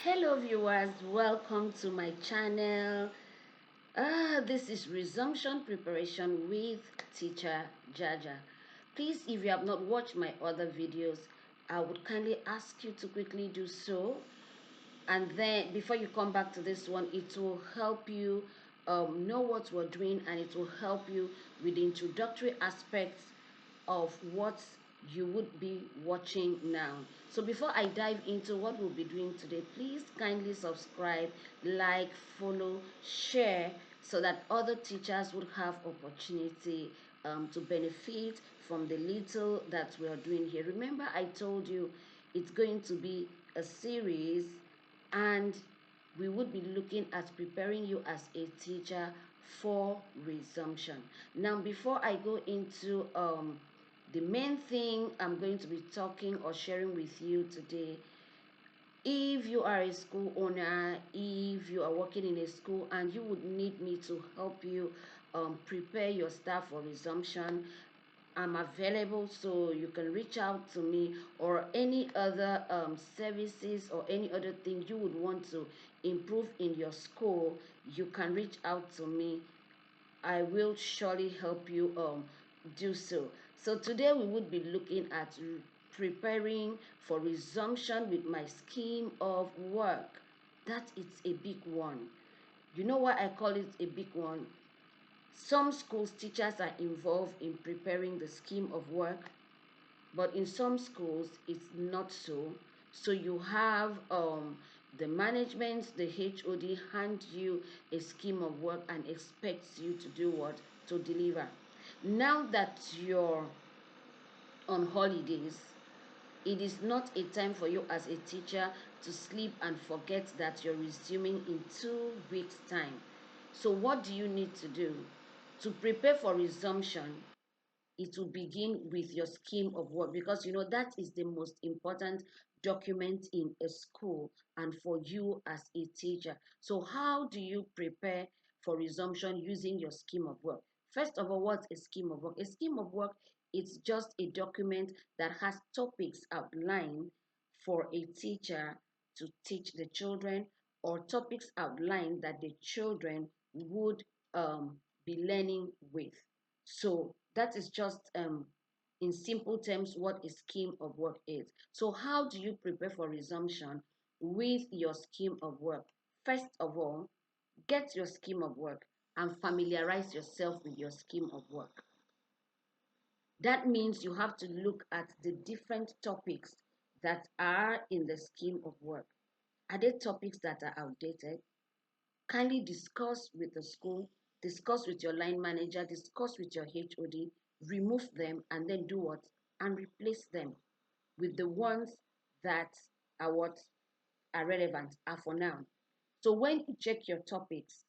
Hello viewers, welcome to my channel. This is Resumption Preparation with Teacher Jaja. Please, if you have not watched my other videos, I would kindly ask you to quickly do so. And then before you come back to this one, it will help you know what we're doing, and it will help you with the introductory aspects of what you would be watching now. So before I dive into what we'll be doing today, please kindly subscribe, like, follow, share, so that other teachers would have opportunity to benefit from the little that we are doing here. Remember, I told you it's going to be a series, and we would be looking at preparing you as a teacher for resumption. Now, before I go into the main thing I'm going to be talking or sharing with you today, if you are a school owner, if you are working in a school and you would need me to help you prepare your staff for resumption, I'm available, so you can reach out to me, or any other services or any other thing you would want to improve in your school, you can reach out to me. I will surely help you do so. So today we would be looking at preparing for resumption with my scheme of work. That is a big one. You know why I call it a big one? Some schools teachers are involved in preparing the scheme of work, but in some schools it's not so. So you have the management, the HOD hand you a scheme of work and expects you to do what? To deliver. Now that you're on holidays, it is not a time for you as a teacher to sleep and forget that you're resuming in 2 weeks time. So what do you need to do to prepare for resumption? It will begin with your scheme of work, because you know that is the most important document in a school and for you as a teacher. So how do you prepare for resumption using your scheme of work? First of all, what's a scheme of work? A scheme of work is just a document that has topics outlined for a teacher to teach the children, or topics outlined that the children would be learning with. So that is just in simple terms what a scheme of work is. So how do you prepare for resumption with your scheme of work? First of all, get your scheme of work and familiarize yourself with your scheme of work. That means you have to look at the different topics that are in the scheme of work. Are there topics that are outdated? Kindly discuss with the school, discuss with your line manager, discuss with your HOD, remove them, and then do what? And replace them with the ones that are what are relevant, are for now. So when you check your topics,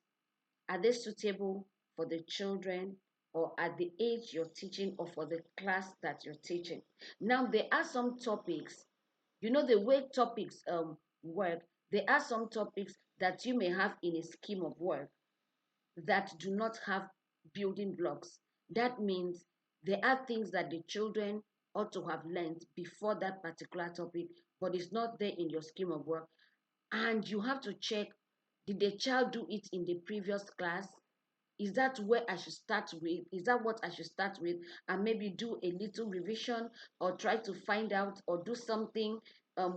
are they suitable for the children, or at the age you're teaching, or for the class that you're teaching? Now, there are some topics, you know, the way topics work, there are some topics that you may have in a scheme of work that do not have building blocks. That means there are things that the children ought to have learned before that particular topic, but it's not there in your scheme of work. And you have to check, did the child do it in the previous class? Is that where I should start with? Is that what I should start with? And maybe do a little revision, or try to find out, or do something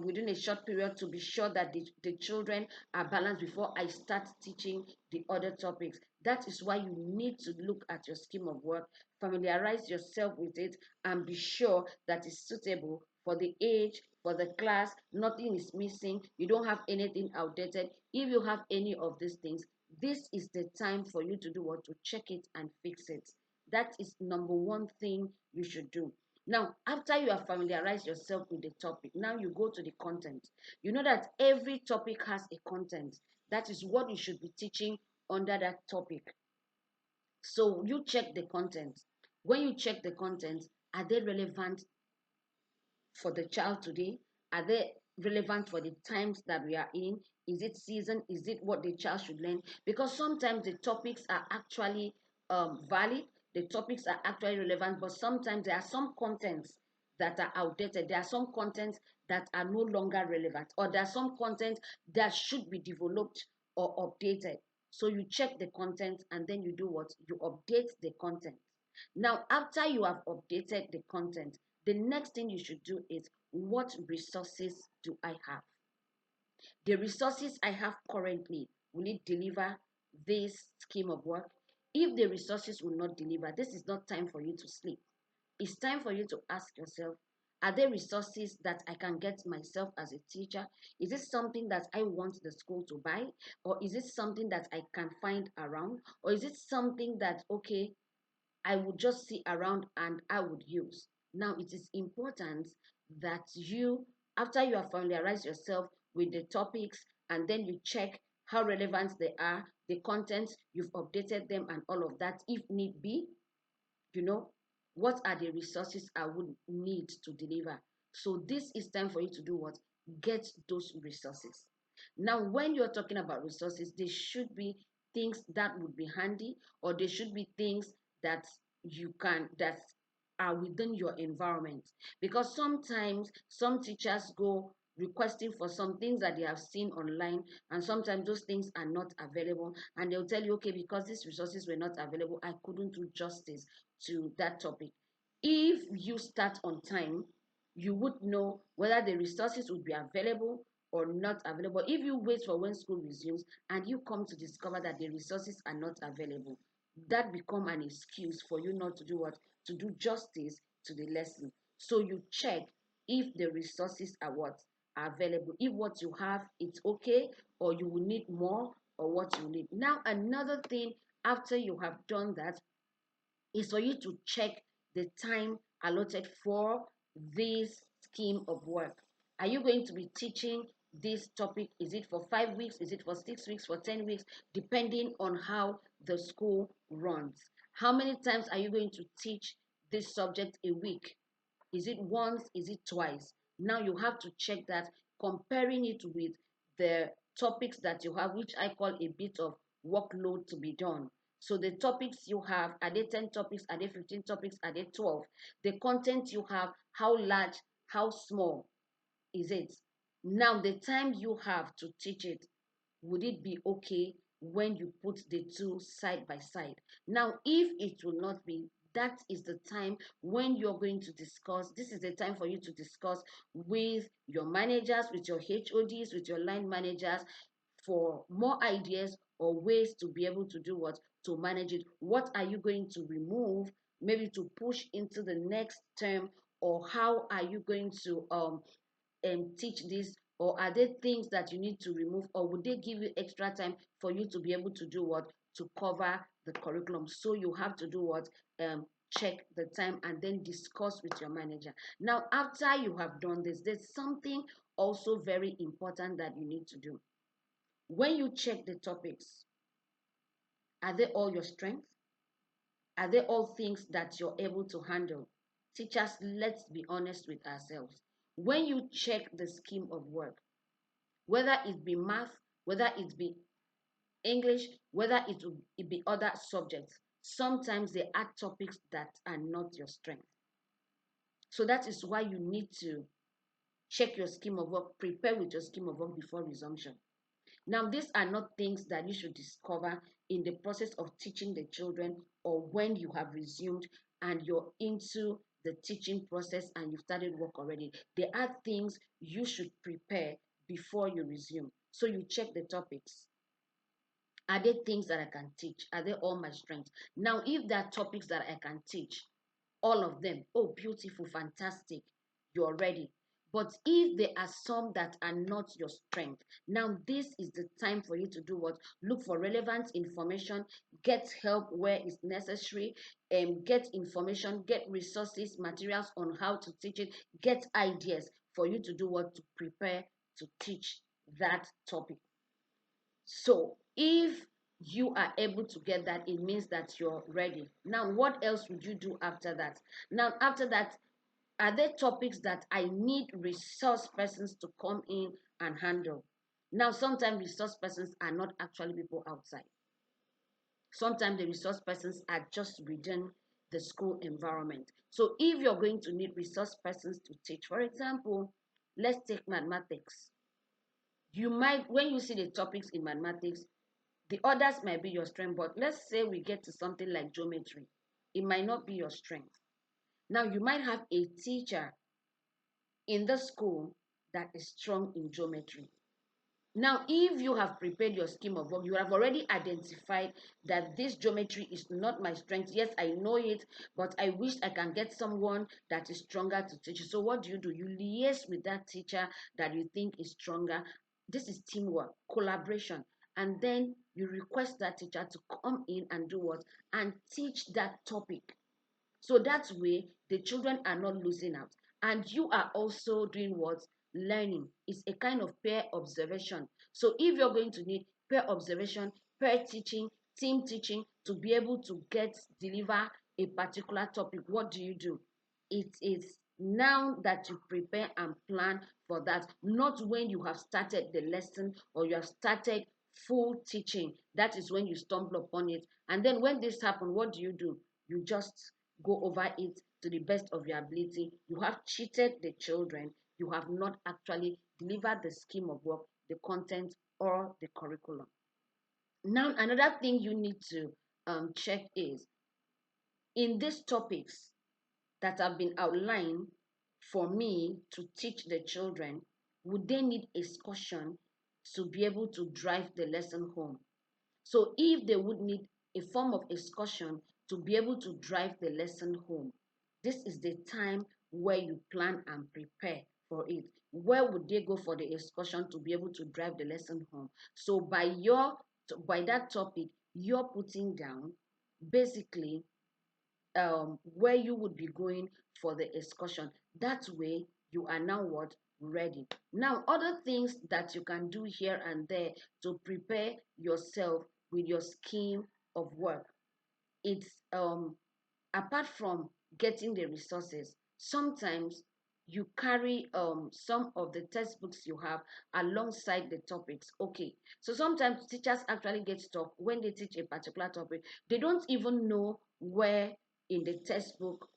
within a short period to be sure that the children are balanced before I start teaching the other topics. That is why you need to look at your scheme of work, familiarize yourself with it, and be sure that it's suitable for the age, for the class. Nothing is missing. You don't have anything outdated. If you have any of these things, this is the time for you to do what? To check it and fix it. That is number one thing you should do. Now, after you have familiarized yourself with the topic, now you go to the content. You know that every topic has a content. That is what you should be teaching under that topic. So you check the content. When you check the content, are they relevant for the child today? Are they relevant for the times that we are in? Is it season? Is it what the child should learn? Because sometimes the topics are actually valid, the topics are actually relevant, but sometimes there are some contents that are outdated. There are some contents that are no longer relevant, or there are some content that should be developed or updated. So you check the content and then you do what? You update the content. Now, after you have updated the content, the next thing you should do is, what resources do I have? The resources I have currently, will it deliver this scheme of work? If the resources will not deliver, this is not time for you to sleep. It's time for you to ask yourself, are there resources that I can get myself as a teacher? Is it something that I want the school to buy? Or is it something that I can find around? Or is it something that, okay, I would just see around and I would use? Now, it is important that you, after you have familiarized yourself with the topics and then you check how relevant they are, the content, you've updated them and all of that, if need be, you know, what are the resources I would need to deliver? So this is time for you to do what? Get those resources. Now, when you're talking about resources, they should be things that would be handy, or they should be things that that are within your environment. Because sometimes some teachers go requesting for some things that they have seen online, and sometimes those things are not available, and they'll tell you, okay, because these resources were not available, I couldn't do justice to that topic. If you start on time, you would know whether the resources would be available or not available. If you wait for when school resumes and you come to discover that the resources are not available, that become an excuse for you not to do what? To do justice to the lesson. So you check if the resources are what? Are available. If what you have, it's okay, or you will need more, or what you need. Now, another thing, after you have done that, is for you to check the time allotted for this scheme of work. Are you going to be teaching this topic? Is it for 5 weeks? Is it for 6 weeks? For 10 weeks? Depending on how the school runs. How many times are you going to teach this subject a week? Is it once? Is it twice? Now you have to check that, comparing it with the topics that you have, which I call a bit of workload to be done. So the topics you have, are they 10 topics? Are they 15 topics? Are they 12? The content you have, how large, how small is it? Now the time you have to teach it, would it be okay when you put the two side by side? Now, if it will not be, that is the time when you're going to discuss. This is the time for you to discuss with your managers, with your HODs, with your line managers, for more ideas or ways to be able to do what? To manage it. What are you going to remove, maybe to push into the next term, or how are you going to teach this, or are there things that you need to remove, or would they give you extra time for you to be able to do what? To cover the curriculum. So you have to do what? Check the time and then discuss with your manager. Now, after you have done this, there's something also very important that you need to do. When you check the topics, are they all your strength? Are they all things that you're able to handle? Teachers, let's be honest with ourselves. When you check the scheme of work, whether it be math, whether it be English, whether it be other subjects, sometimes they are topics that are not your strength. So that is why you need to check your scheme of work, prepare with your scheme of work before resumption. Now, these are not things that you should discover in the process of teaching the children, or when you have resumed and you're into the teaching process and you've started work already. They are things you should prepare before you resume. So you check the topics. Are there things that I can teach? Are they all my strengths? Now, if there are topics that I can teach, all of them, oh, beautiful, fantastic, you're ready. But if there are some that are not your strength, now this is the time for you to do what? Look for relevant information, get help where it's necessary, get information, get resources, materials on how to teach it, get ideas for you to do what? To prepare to teach that topic. So if you are able to get that, it means that you're ready. Now, what else would you do after that? Now, after that, are there topics that I need resource persons to come in and handle? Now, sometimes resource persons are not actually people outside. Sometimes the resource persons are just within the school environment. So if you're going to need resource persons to teach, for example, let's take mathematics. You might, when you see the topics in mathematics, the others might be your strength, but let's say we get to something like geometry. It might not be your strength. Now, you might have a teacher in the school that is strong in geometry. Now, if you have prepared your scheme of work, you have already identified that this geometry is not my strength. Yes, I know it, but I wish I can get someone that is stronger to teach you. So what do? You liaise with that teacher that you think is stronger. This is teamwork, collaboration. And then you request that teacher to come in and do what? And teach that topic. So that way, the children are not losing out. And you are also doing what? Learning. It's a kind of peer observation. So if you're going to need peer observation, peer teaching, team teaching to be able to deliver a particular topic, what do? It is now that you prepare and plan for that, not when you have started the lesson or you have started full teaching. That is when you stumble upon it. And then when this happens, what do? You just go over it to the best of your ability. You have cheated the children. You have not actually delivered the scheme of work, the content, or the curriculum. Now, another thing you need to check is in these topics that have been outlined for me to teach the children, would they need excursion to be able to drive the lesson home? So if they would need a form of excursion to be able to drive the lesson home, this is the time where you plan and prepare for it. Where would they go for the excursion to be able to drive the lesson home? So by that topic, you're putting down basically where you would be going for the excursion. That way, you are now what? Ready. Now, other things that you can do here and there to prepare yourself with your scheme of work. It's apart from getting the resources, sometimes you carry some of the textbooks you have alongside the topics. Okay, so sometimes teachers actually get stuck when they teach a particular topic. They don't even know where in the textbook,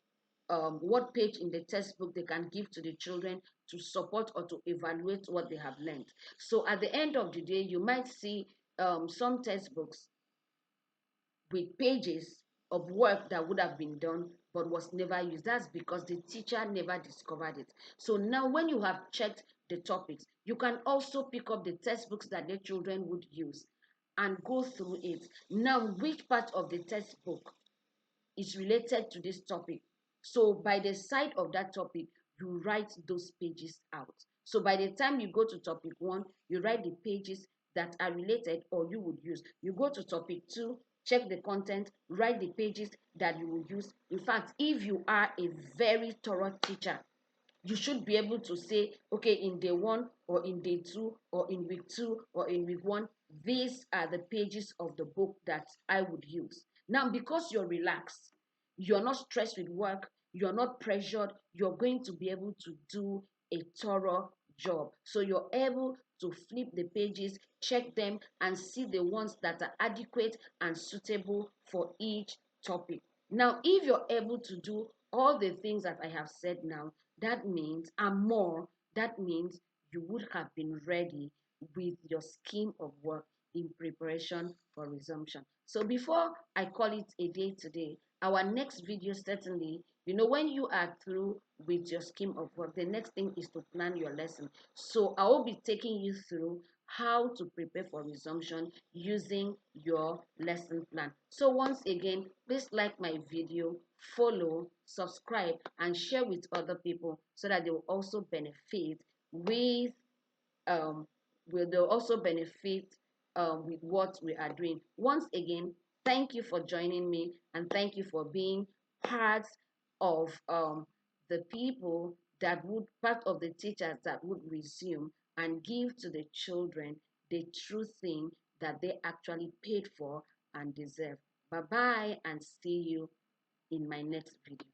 what page in the textbook they can give to the children to support or to evaluate what they have learned. So at the end of the day, you might see some textbooks with pages of work that would have been done but was never used. That's because the teacher never discovered it. So now when you have checked the topics, you can also pick up the textbooks that the children would use and go through it. Now, which part of the textbook is related to this topic? So by the side of that topic, you write those pages out. So by the time you go to topic 1, you write the pages that are related or you would use. You go to topic 2, check the content, write the pages that you will use. In fact, if you are a very thorough teacher, you should be able to say, okay, in day 1 or in day 2 or in week 2 or in week 1, these are the pages of the book that I would use. Now, because you're relaxed, you're not stressed with work, you're not pressured, you're going to be able to do a thorough job. So you're able to flip the pages, check them, and see the ones that are adequate and suitable for each topic. Now, if you're able to do all the things that I have said now, that means, and more, that means you would have been ready with your scheme of work in preparation for resumption. So before I call it a day today, our next video certainly, when you are through with your scheme of work, the next thing is to plan your lesson. So I will be taking you through how to prepare for resumption using your lesson plan. So once again, please like my video, follow, subscribe, and share with other people so that they will also benefit with um, they'll also benefit with what we are doing. Once again, thank you for joining me and thank you for being part of the people that would, part of the teachers that would resume and give to the children the true thing that they actually paid for and deserve. Bye bye and see you in my next video.